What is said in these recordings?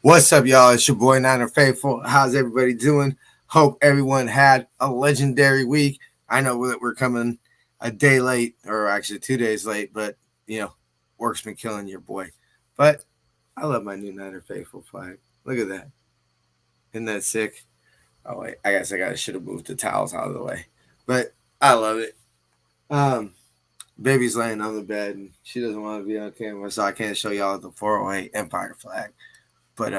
What's up, y'all? It's your boy Niner Faithful. How's everybody doing? Hope everyone had a legendary week. I know that we're coming a day late, or actually 2 days late, but work's been killing your boy. But I love my new Niner Faithful flag. Look at that. Isn't that sick? Oh wait, I guess I should have moved the towels out of the way. But I love it. Baby's laying on the bed and she doesn't want to be on camera, so I can't show y'all the 408 Empire flag. But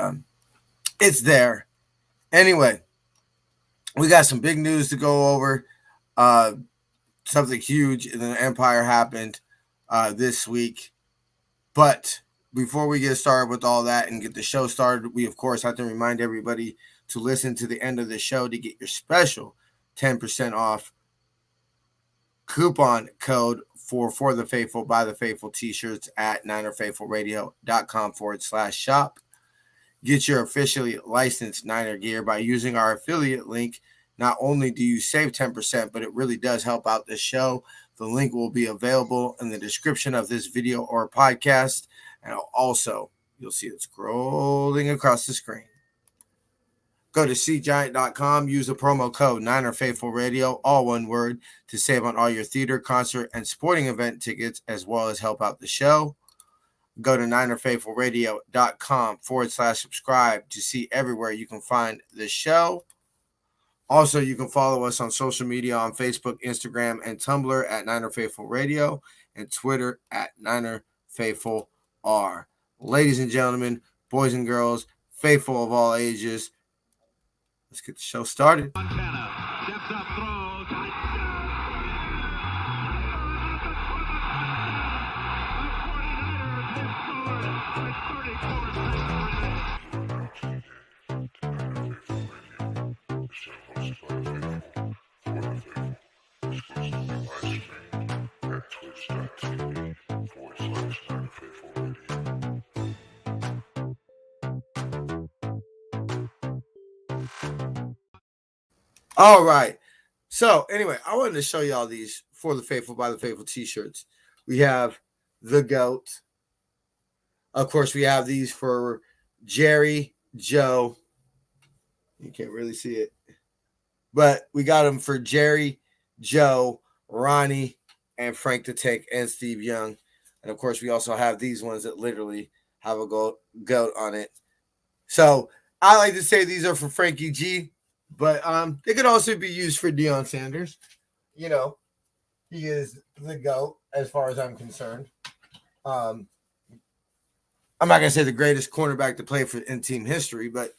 it's there. Anyway, we got some big news to go over. Something huge in the Empire happened this week. But before we get started with all that and get the show started, we, of course, have to remind everybody to listen to the end of the show to get your special 10% off coupon code for the Faithful by the Faithful T-shirts at ninerfaithfulradio.com/shop. Get your officially licensed Niner gear by using our affiliate link. Not only do you save 10%, but it really does help out the show. The link will be available in the description of this video or podcast. And also, you'll see it scrolling across the screen. Go to SeatGiant.com. Use the promo code NinerFaithfulRadio, all one word, to save on all your theater, concert, and sporting event tickets, as well as help out the show. Go to NinerFaithfulRadio.com/subscribe to see everywhere you can find the show. Also, you can follow us on social media on Facebook, Instagram, and Tumblr at Niner Faithful Radio and Twitter at Niner Faithful R. Ladies and gentlemen, boys and girls, faithful of all ages, let's get the show started. Montana steps up, throws. All right. So, anyway, I wanted to show y'all these For the Faithful by the Faithful T-shirts. We have the GOAT. Of course, we have these for Jerry, Joe. You can't really see it. But we got them for Jerry, Joe, Ronnie, and Frank the Tank, and Steve Young. And, of course, we also have these ones that literally have a goat on it. So, I like to say these are for Frankie G. But they could also be used for Deion Sanders. You know, he is the GOAT as far as I'm concerned. I'm not going to say the greatest cornerback to play for in team history, but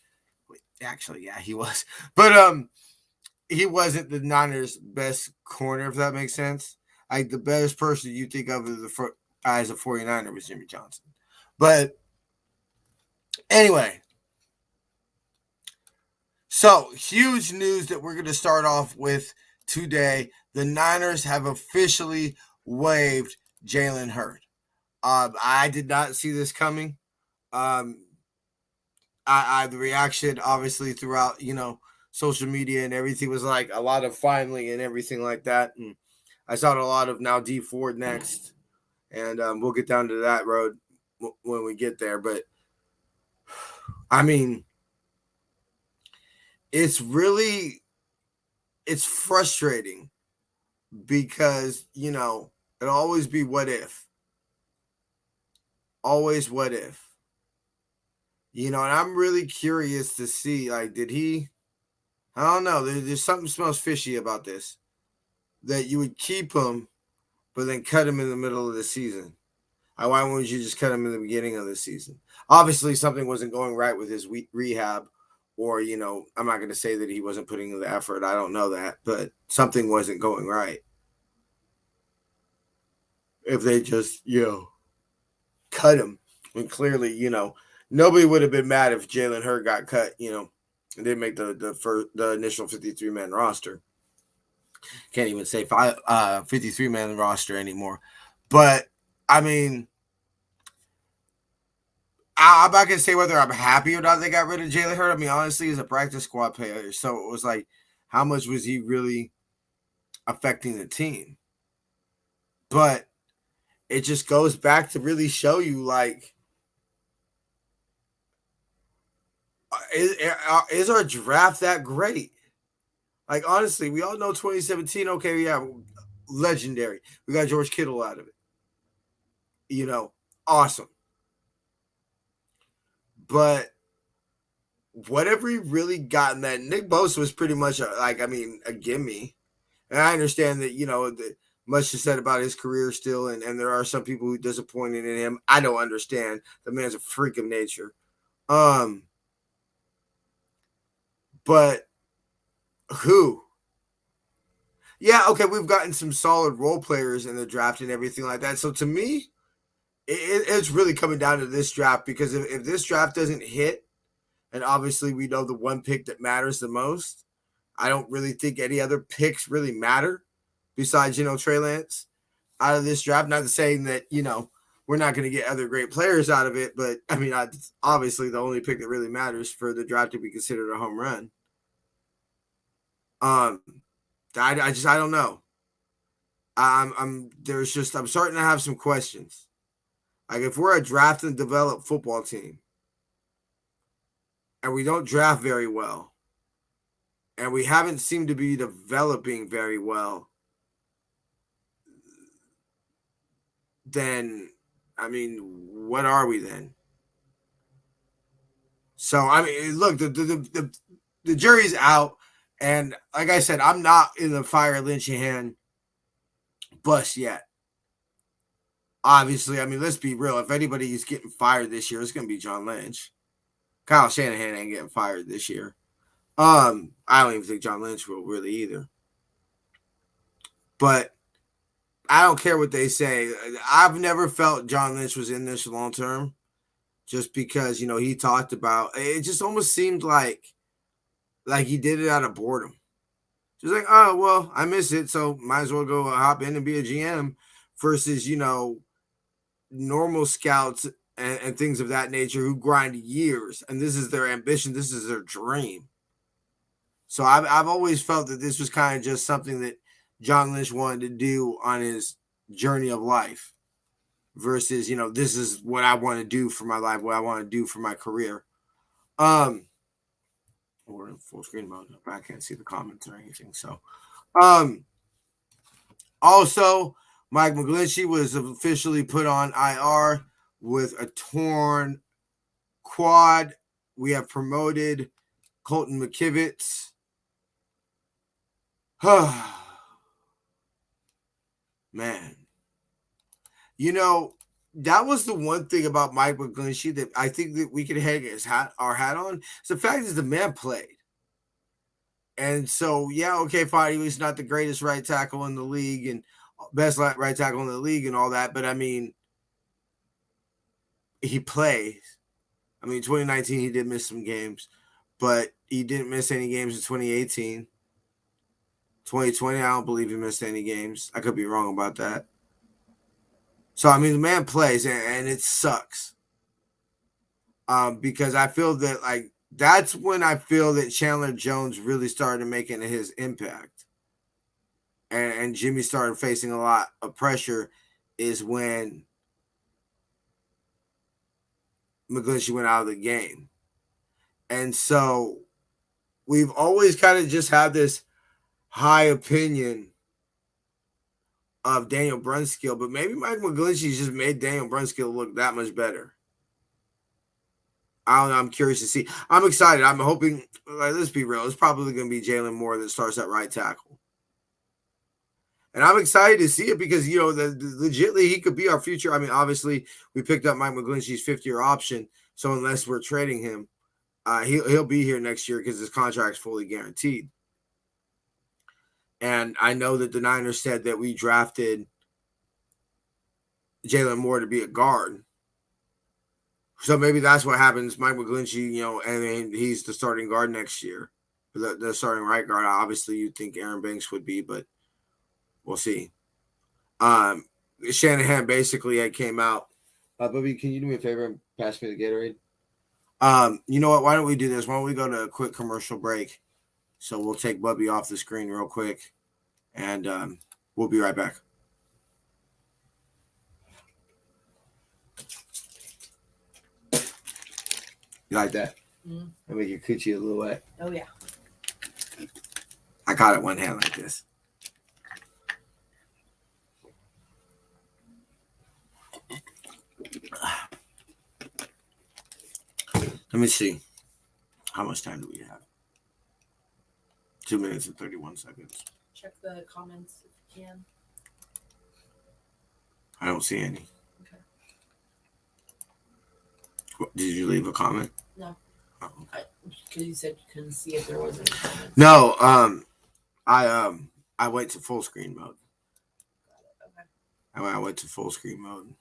actually, yeah, he was. But he wasn't the Niners' best corner, if that makes sense. Like, the best person you think of as a 49er was Jimmy Johnson. But anyway. So, huge news that we're going to start off with today. The Niners have officially waived Jalen Hurts. I did not see this coming. The reaction, obviously, throughout, social media and everything was like a lot of finally and everything like that. And I saw a lot of now D Ford next. And we'll get down to that road when we get there. But, I mean, it's frustrating because, it'll always be what if. Always what if. And I'm really curious to see, like, did he, I don't know, there's something smells fishy about this. That you would keep him, but then cut him in the middle of the season. Why wouldn't you just cut him in the beginning of the season? Obviously, something wasn't going right with his rehab. Or, I'm not going to say that he wasn't putting in the effort. I don't know that. But something wasn't going right. If they just, cut him. And clearly, nobody would have been mad if Jalen Hurts got cut, and didn't make the initial 53-man roster. Can't even say 53-man roster anymore. But, I mean, I'm not going to say whether I'm happy or not they got rid of Jalen Hurts. I mean, honestly, he's a practice squad player. So it was like, how much was he really affecting the team? But it just goes back to really show you, like, Is our draft that great? Like, honestly, we all know 2017, okay, yeah, legendary. We got George Kittle out of it. Awesome. But whatever he really got in that, Nick Bosa was pretty much a gimme. And I understand that, much is said about his career still, and there are some people who disappointed in him. I don't understand. The man's a freak of nature. But who? Yeah, okay, we've gotten some solid role players in the draft and everything like that. So to me, it's really coming down to this draft, because if this draft doesn't hit, and obviously we know the one pick that matters the most, I don't really think any other picks really matter besides, Trey Lance out of this draft. Not to saying that, we're not going to get other great players out of it, but I mean, obviously the only pick that really matters for the draft to be considered a home run. I don't know. I'm starting to have some questions. Like, if we're a draft and develop football team and we don't draft very well and we haven't seemed to be developing very well, then, I mean, what are we then? So, I mean, look, the jury's out. And like I said, I'm not in the fire Lynchian bus yet. Obviously, I mean, let's be real. If anybody is getting fired this year, it's going to be John Lynch. Kyle Shanahan ain't getting fired this year. I don't even think John Lynch will really either. But I don't care what they say. I've never felt John Lynch was in this long term, just because, he talked about it. Just almost seemed like he did it out of boredom. Just like, oh, well, I miss it, so might as well go hop in and be a GM, versus, normal scouts and things of that nature who grind years, and this is their ambition, this is their dream. So I've always felt that this was kind of just something that John Lynch wanted to do on his journey of life, versus, this is what I want to do for my life, what I want to do for my career. We're in full screen mode. I can't see the comments or anything. So, also, Mike McGlinchey was officially put on IR with a torn quad. We have promoted Colton McKivitz. Man. That was the one thing about Mike McGlinchey that I think that we could hang our hat on. So the fact is, the man played. And so, yeah, okay, fine. He's not the greatest right tackle in the league and best right tackle in the league and all that. But, I mean, he plays. I mean, 2019, he did miss some games, but he didn't miss any games in 2018. 2020, I don't believe he missed any games. I could be wrong about that. So, I mean, the man plays, and it sucks. Because I feel that, that's when I feel that Chandler Jones really started making his impact. And Jimmy started facing a lot of pressure, is when McGlinchey went out of the game. And so we've always kind of just had this high opinion of Daniel Brunskill, but maybe Mike McGlinchey just made Daniel Brunskill look that much better. I don't know. I'm curious to see. I'm excited. I'm hoping, let's be real, it's probably going to be Jalen Moore that starts at right tackle. And I'm excited to see it because, legitimately he could be our future. I mean, obviously, we picked up Mike McGlinchey's fifth-year option, so unless we're trading him, he'll be here next year because his contract's fully guaranteed. And I know that the Niners said that we drafted Jalen Moore to be a guard. So maybe that's what happens. Mike McGlinchey, and he's the starting guard next year. The starting right guard. Obviously, you'd think Aaron Banks would be, but we'll see. Shanahan basically came out. Bubby, can you do me a favor and pass me the Gatorade? You know what? Why don't we do this? Why don't we go to a quick commercial break? So we'll take Bubby off the screen real quick, and we'll be right back. You like that? Mm. And make your coochie a little wet. Oh yeah. I got it one hand like this. Let me see. How much time do we have? 2 minutes and 31 seconds. Check the comments if you can. I don't see any. Okay. Did you leave a comment? No. Oh, okay. Because you said you couldn't see if there was any comments. No. I went to full screen mode. Okay. I went to full screen mode.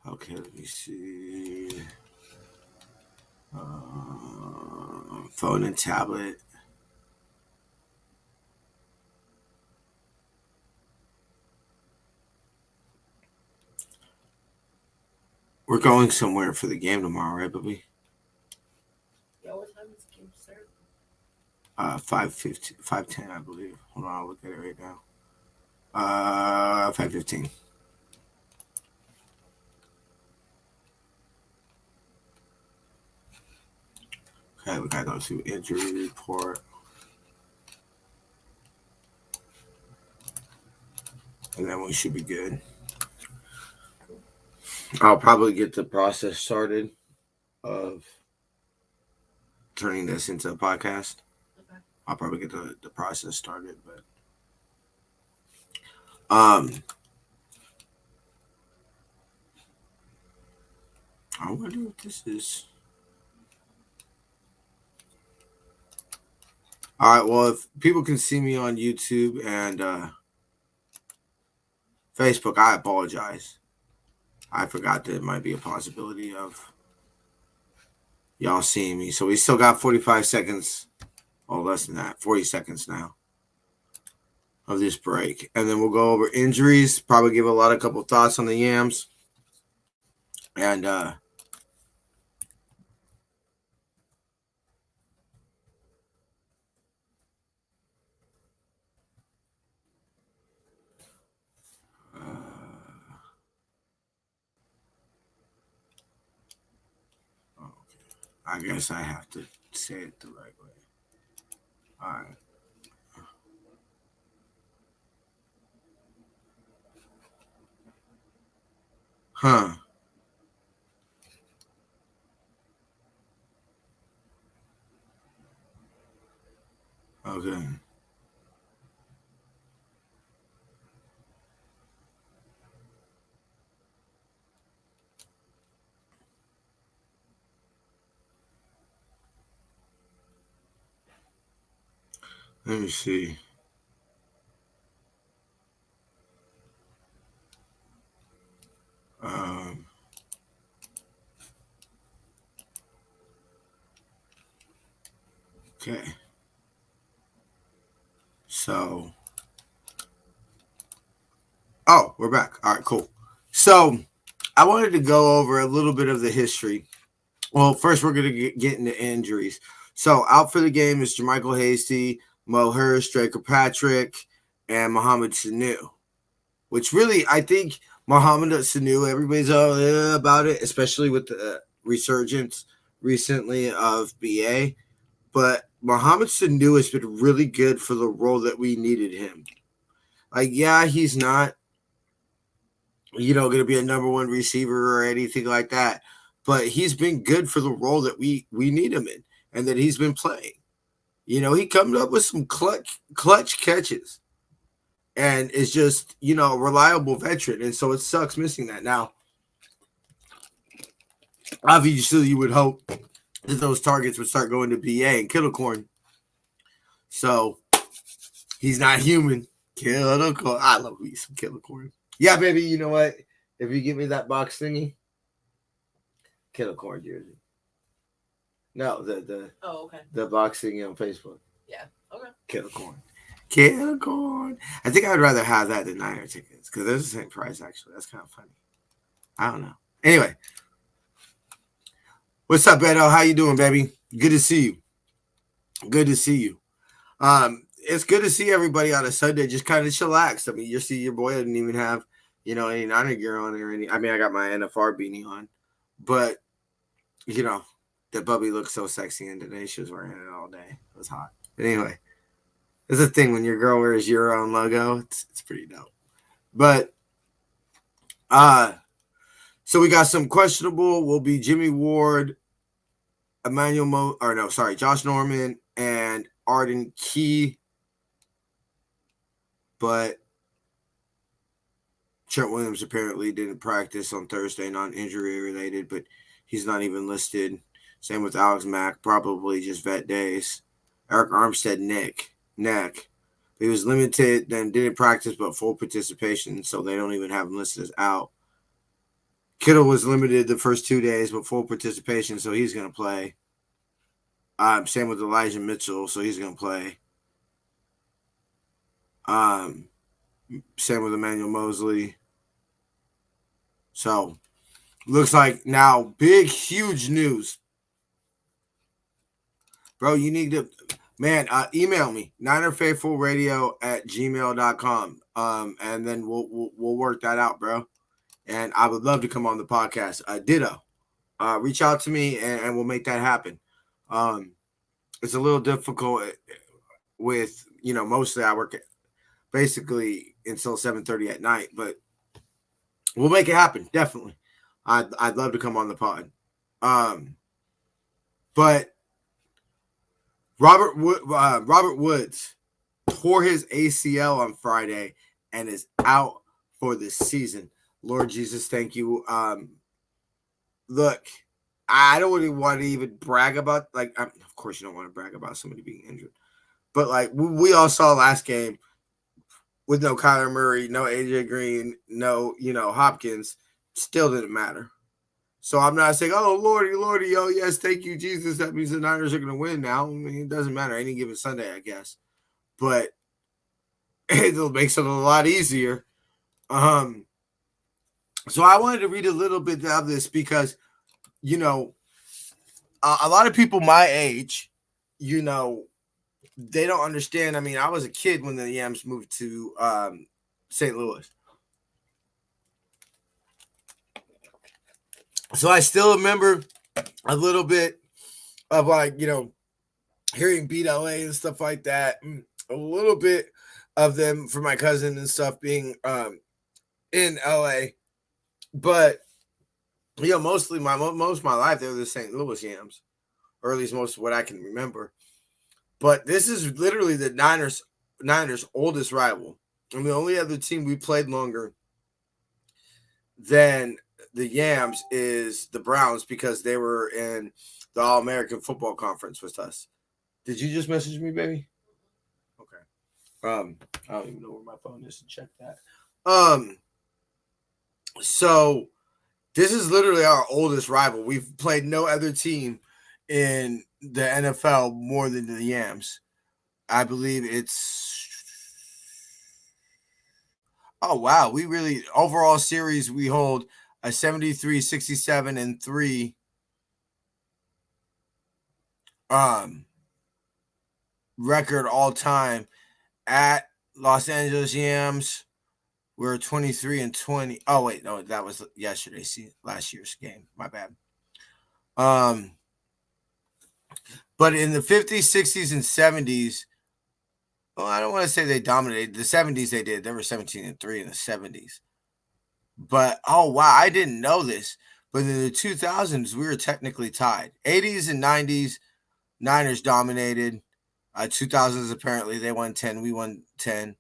Okay, let me see. Phone and tablet. We're going somewhere for the game tomorrow, right, Bobby? Yeah, what time does the game start? 5:15, 5:10, I believe. Hold on, I'll look at it right now. 5:15. Okay, we gotta go to injury report. And then we should be good. I'll probably get the process started of turning this into a podcast. Okay. I'll probably get the process started, but I wonder what this is. All right, well, if people can see me on YouTube and Facebook, I apologize. I forgot that it might be a possibility of y'all seeing me. So we still got 45 seconds, or less than that, 40 seconds now of this break. And then we'll go over injuries, probably give a couple thoughts on the Yams. And I guess I have to say it the right way. All right. Huh. Okay. Let me see. Okay. So, we're back. All right, cool. So, I wanted to go over a little bit of the history. Well, first we're going to get into injuries. So, out for the game is Jermichael Hasty, Mo Hurst, Draco Patrick, and Mohamed Sanu. Which really, I think Mohamed Sanu, everybody's all about it, especially with the resurgence recently of BA. But Mohamed Sanu has been really good for the role that we needed him. Like, yeah, he's not, going to be a number one receiver or anything like that. But he's been good for the role that we need him in and that he's been playing. He comes up with some clutch catches and is just, a reliable veteran. And so it sucks missing that. Now, obviously, you would hope that those targets would start going to BA and Kittlecorn. So he's not human. Kittlecorn. I love me some Kittlecorn. Yeah, baby, you know what? If you give me that box thingy, Kittlecorn jersey. No, the okay. The box thingy on Facebook. Yeah. Okay. Kittlecorn. I think I'd rather have that than Niner tickets because they're the same price. Actually, that's kind of funny. I don't know. Anyway, what's up, Beto? How you doing, baby? Good to see you. It's good to see everybody on a Sunday. Just kind of chillax. I mean, you see, your boy didn't even have, any Niner gear on or any. I mean, I got my NFR beanie on, but the Bubby looked so sexy, and today she was wearing it all day. It was hot. But anyway, it's a thing when your girl wears your own logo. It's pretty dope. But so we got some questionable. Will be Jimmy Ward, Josh Norman, and Arden Key. But Trent Williams apparently didn't practice on Thursday, non-injury related, but he's not even listed. Same with Alex Mack, probably just vet days. Eric Armstead, neck. He was limited, then didn't practice, but full participation, so they don't even have him listed as out. Kittle was limited the first 2 days, but full participation, so he's going to play. Same with Elijah Mitchell, so he's going to play. Same with Emmanuel Mosley. So, looks like now big, huge news. Bro, you need to, email me, NinerFaithfulRadio@gmail.com. And then we'll work that out, bro. And I would love to come on the podcast. Ditto. Reach out to me and we'll make that happen. It's a little difficult with, mostly I work basically until 7:30 at night, but we'll make it happen. Definitely. I'd love to come on the pod. But Robert Woods tore his ACL on Friday and is out for the season. Lord Jesus, thank you. Look, I don't really want to even brag about, of course you don't want to brag about somebody being injured. But, we all saw last game with no Kyler Murray, no AJ Green, no, Hopkins, still didn't matter. So I'm not saying, oh, Lordy, oh, yes, thank you, Jesus. That means the Niners are going to win now. I mean, it doesn't matter. Any given Sunday, I guess. But it'll make it a lot easier. So I wanted to read a little bit of this because, a lot of people my age, they don't understand. I mean, I was a kid when the Yams moved to St. Louis. So I still remember a little bit of hearing Beat LA and stuff like that. A little bit of them for my cousin and stuff being in LA. But most of my life they were the St. Louis Yams, or at least most of what I can remember. But this is literally the Niners' oldest rival. And the only other team we played longer than the Yams is the Browns because they were in the All-American Football Conference with us. Did you just message me, baby? Okay. I don't even know where my phone is to check that. So this is literally our oldest rival. We've played no other team in the NFL more than the Yams. I believe it's. Oh, wow. We really, overall series, we hold a 73, 67, and 3 record all time at Los Angeles Yams. We're 23 and 20. Oh, wait, no, that was last year's game. My bad. But in the 50s, 60s, and 70s, well, I don't want to say they dominated. The 70s they did. They were 17 and 3 in the 70s. But, oh, wow, I didn't know this. But in the 2000s, we were technically tied. 80s and 90s, Niners dominated. 2000s, apparently, they won 10. We won 10.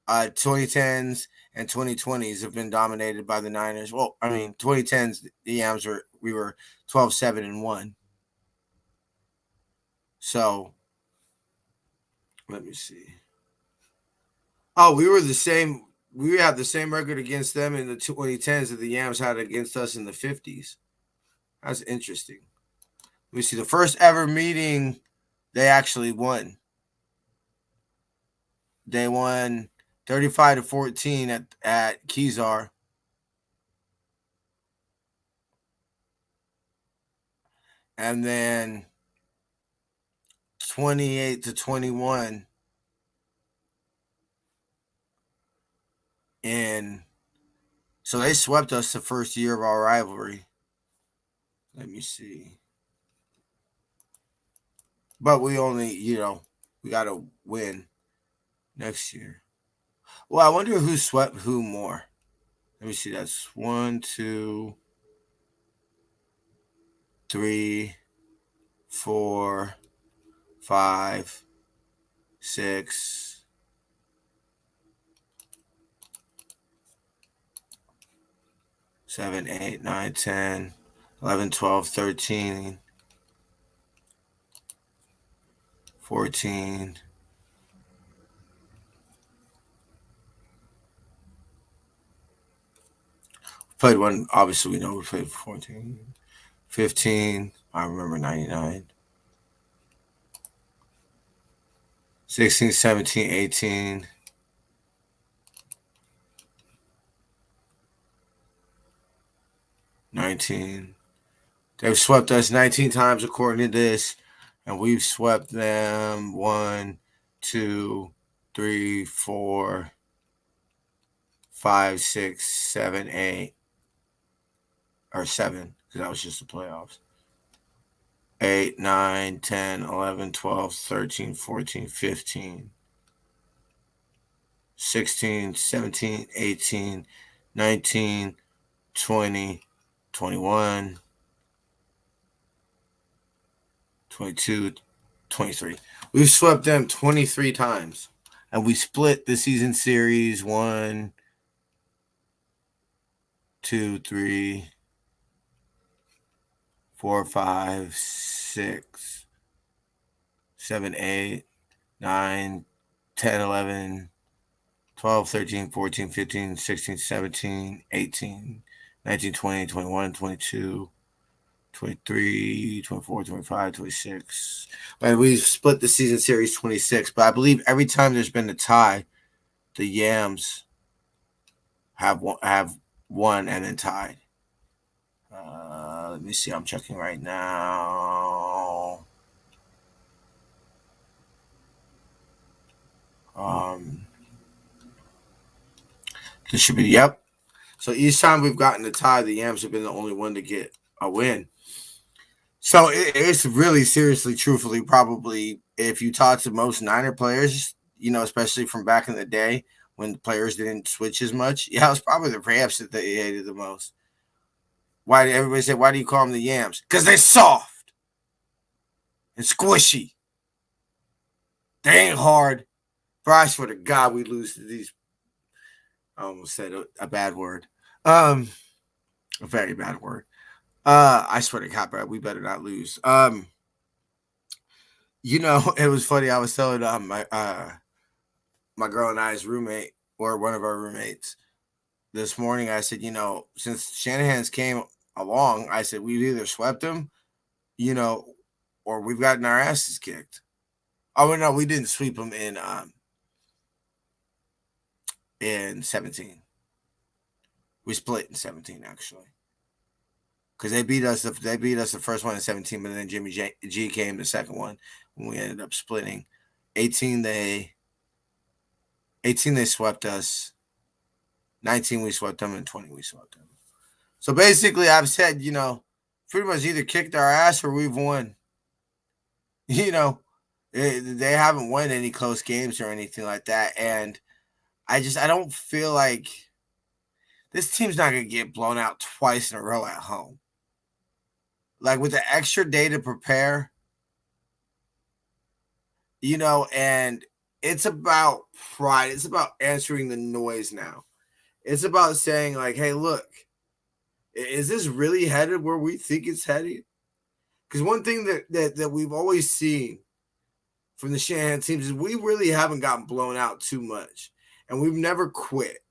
2010s and 2020s have been dominated by the Niners. Well, I mean, 2010s, the Yams we were 12-7 and 1. So, let me see. Oh, we were the same. We had the same record against them in the 2010s that the Yams had against us in the 50s. That's interesting. Let me see. The first ever meeting, they actually won. They won 35-14 at Kezar. And then 28-21 in So they swept us the first year of our rivalry. Let me see. But we only, we got to win next year. Well, I wonder who swept who more. Let me see. That's 1, 2, 3, 4, 5, 6, 7, 8, 9, 10, 11, 12, 13, 14. Played one, obviously, we know we played 14, 15. I remember 99. 16, 17, 18. 19. They've swept us 19 times according to this, and we've swept them 1, 2, 3, 4, 5, 6, 7, 8, or 7, because that was just the playoffs. 8, 9, 10, 11, 12, 13, 14, 15, 16, 17, 18, 19, 20, 21, 22, 23. We've swept them 23 times. And we split the season series 1, 2, 3, 4, 5, 6, 7, 8, 9, 10, 11, 12, 13, 14, 15, 16, 17, 18, 19, 20, 21, 22, 23, 24, 25, 26. And we split the season series 26. But I believe every time there's been a tie, the Yams have won and then tied. Let me see. I'm checking right now. This should be, yep. So each time we've gotten a tie, the Yams have been the only one to get a win. So it's really, seriously, truthfully, probably, if you talk to most Niner players, especially from back in the day when the players didn't switch as much, yeah, it was probably the Rams that they hated the most. Why did everybody say, why do you call them the Yams? Because they're soft and squishy. They ain't hard. But I swear to God, we lose to these. I almost said a bad word. A very bad word. I swear to God, bro, we better not lose. It was funny. I was telling my girl and I's roommate, or one of our roommates, this morning. I said, since Shanahan's came along, I said we've either swept him, or we've gotten our asses kicked. Oh no, we didn't sweep them in 17. We split in 17 actually, because they beat us. They beat us the first one in 17, but then Jimmy G came the second one when we ended up splitting. 18 they swept us. 19 we swept them, and 20 we swept them. So basically, I've said, pretty much either kicked our ass or we've won. They haven't won any close games or anything like that. And I don't feel like this team's not going to get blown out twice in a row at home. Like, with the extra day to prepare, and it's about pride. It's about answering the noise now. It's about saying, like, hey, look, is this really headed where we think it's headed? Because one thing that we've always seen from the Shanahan teams is we really haven't gotten blown out too much. And we've never quit.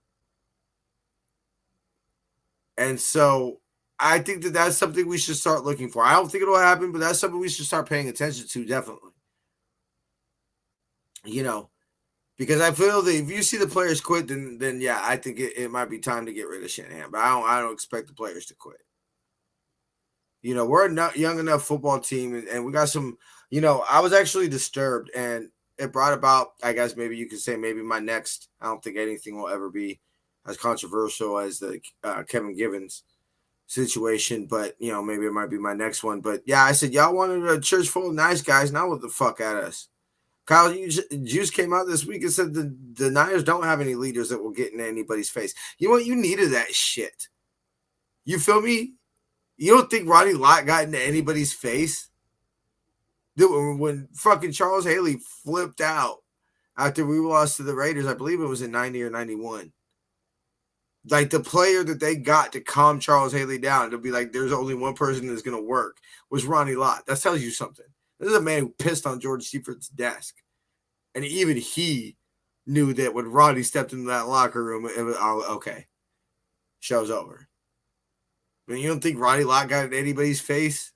And so I think that that's something we should start looking for. I don't think it'll happen, but that's something we should start paying attention to, definitely. Because I feel that if you see the players quit, then yeah, I think it might be time to get rid of Shanahan. But I don't expect the players to quit. We're a young enough football team, and we got some. I was actually disturbed, and it brought about, I guess maybe you could say, maybe my next. I don't think anything will ever be as controversial as the Kevin Givens situation, but maybe it might be my next one. But yeah, I said y'all wanted a church full of nice guys. Now what the fuck at us? Kyle Juice came out this week and said the Niners don't have any leaders that will get in anybody's face. You know what? You needed that shit. You feel me? You don't think Ronnie Lott got into anybody's face? When fucking Charles Haley flipped out after we lost to the Raiders, I believe it was in 90 or 91. Like, the player that they got to calm Charles Haley down to be like, there's only one person that's going to work was Ronnie Lott. That tells you something. This is a man who pissed on George Seifert desk. And even he knew that when Ronnie stepped into that locker room, it was, oh, okay, show's over. I mean, you don't think Ronnie Lott got in anybody's face?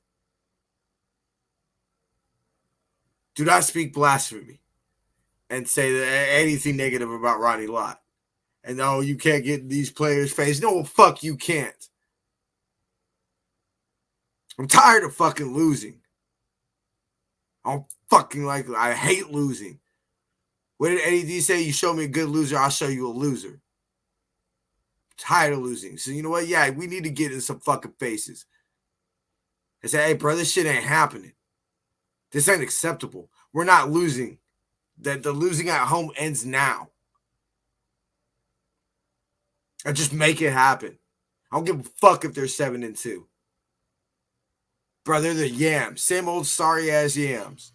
Do not speak blasphemy and say anything negative about Ronnie Lott. And no, you can't get in these players' face. No, well, fuck, you can't. I'm tired of fucking losing. I hate losing. What did Eddie D say? You show me a good loser, I'll show you a loser. I'm tired of losing. So you know what? Yeah, we need to get in some fucking faces. And say, hey, bro, this shit ain't happening. This ain't acceptable. We're not losing. The losing at home ends now. And just make it happen. I don't give a fuck if they're 7-2. Bro, they're the Yams. Same old sorry-ass Yams.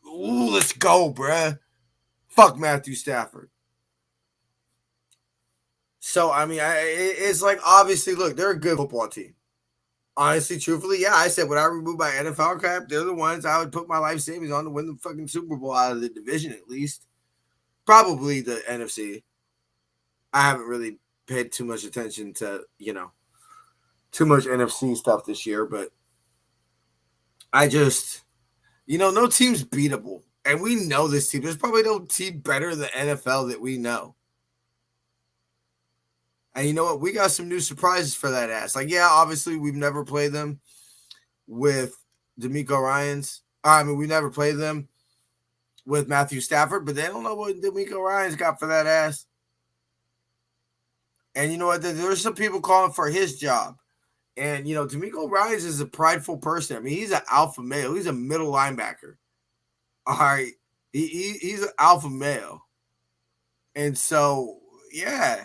Ooh, let's go, bruh. Fuck Matthew Stafford. So, I mean, it's like, obviously, look, they're a good football team. Honestly, truthfully, yeah, I said when I remove my NFL crap, they're the ones I would put my life savings on to win the fucking Super Bowl out of the division, at least. Probably the NFC. I haven't really paid too much attention to, too much NFC stuff this year, but I just, no team's beatable. And we know this team. There's probably no team better in the NFL that we know. And you know what? We got some new surprises for that ass. Like, yeah, obviously we've never played them with DeMeco Ryans. We never played them with Matthew Stafford, but they don't know what DeMeco Ryans got for that ass. And you know what? There's some people calling for his job. And, DeMeco Ryans is a prideful person. I mean, he's an alpha male. He's a middle linebacker. All right. He's an alpha male. And so, yeah.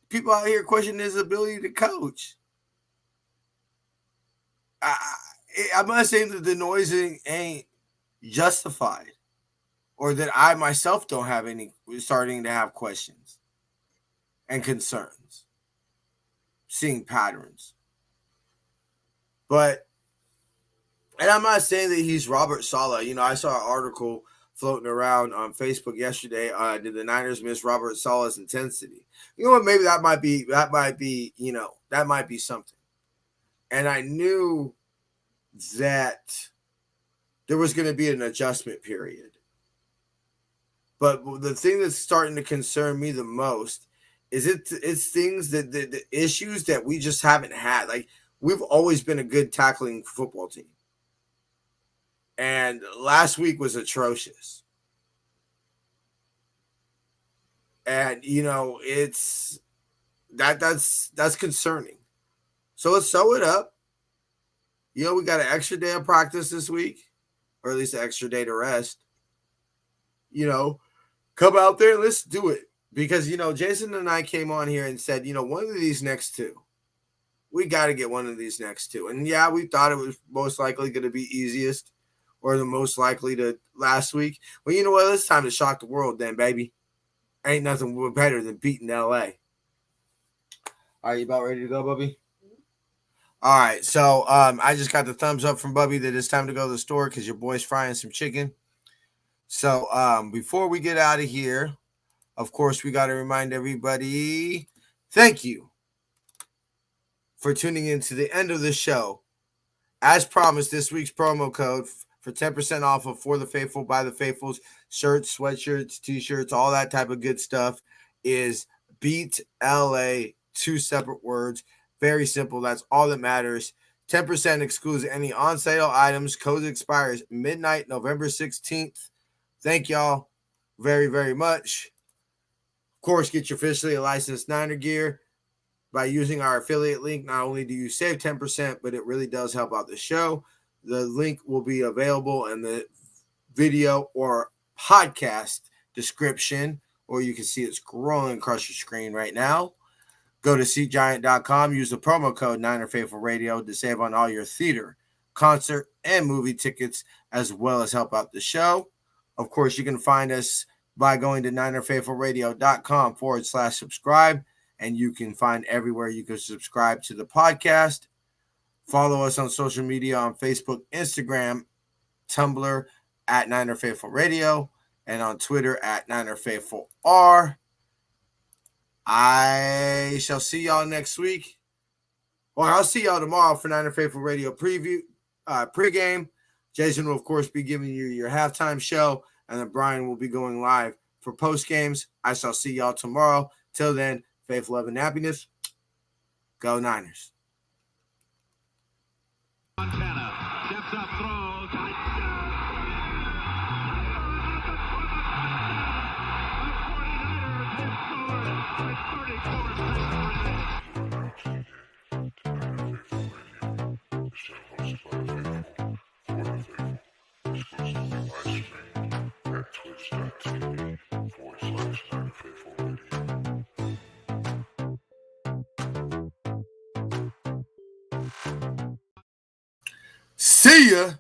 People out here questioning his ability to coach. I'm not saying that the noise ain't justified. Or that I myself don't have starting to have questions and concerns. Seeing patterns. But, and I'm not saying that he's Robert Saleh. I saw an article floating around on Facebook yesterday. Did the Niners miss Robert Saleh's intensity? You know what? Maybe that might be, that might be something. And I knew that there was going to be an adjustment period. But the thing that's starting to concern me the most is it's things that the issues that we just haven't had. Like, we've always been a good tackling football team. And last week was atrocious. And, it's that's concerning. So let's sew it up. We got an extra day of practice this week, or at least an extra day to rest. Come out there and let's do it. Because, Jason and I came on here and said, one of these next two. We got to get one of these next two. And, yeah, we thought it was most likely going to be easiest or the most likely to last week. Well, you know what? It's time to shock the world then, baby. Ain't nothing better than beating L.A. Are you about ready to go, Bubby? All right. So I just got the thumbs up from Bubby that it's time to go to the store because your boy's frying some chicken. So before we get out of here, of course, we got to remind everybody, thank you for tuning in to the end of the show. As promised, this week's promo code for 10% off of For the Faithful, by the Faithfuls, shirts, sweatshirts, T-shirts, all that type of good stuff is Beat LA, 2 separate words. Very simple. That's all that matters. 10% excludes any on-sale items. Code expires midnight, November 16th. Thank y'all very, very much. Of course, get your officially licensed Niner gear by using our affiliate link. Not only do you save 10%, but it really does help out the show. The link will be available in the video or podcast description, or you can see it scrolling across your screen right now. Go to SeatGiant.com. Use the promo code NinerFaithfulRadio to save on all your theater, concert, and movie tickets, as well as help out the show. Of course, you can find us by going to NinerFaithfulRadio.com/subscribe, and you can find everywhere you can subscribe to the podcast. Follow us on social media on Facebook, Instagram, Tumblr at Niner Faithful Radio, and on Twitter at Niner Faithful R. I shall see y'all next week. Well, I'll see y'all tomorrow for Niner Faithful Radio pregame. Jason will, of course, be giving you your halftime show, and then Brian will be going live for post games. I shall see y'all tomorrow. Till then, faith, love, and happiness. Go Niners. Montana steps up, throws. See ya.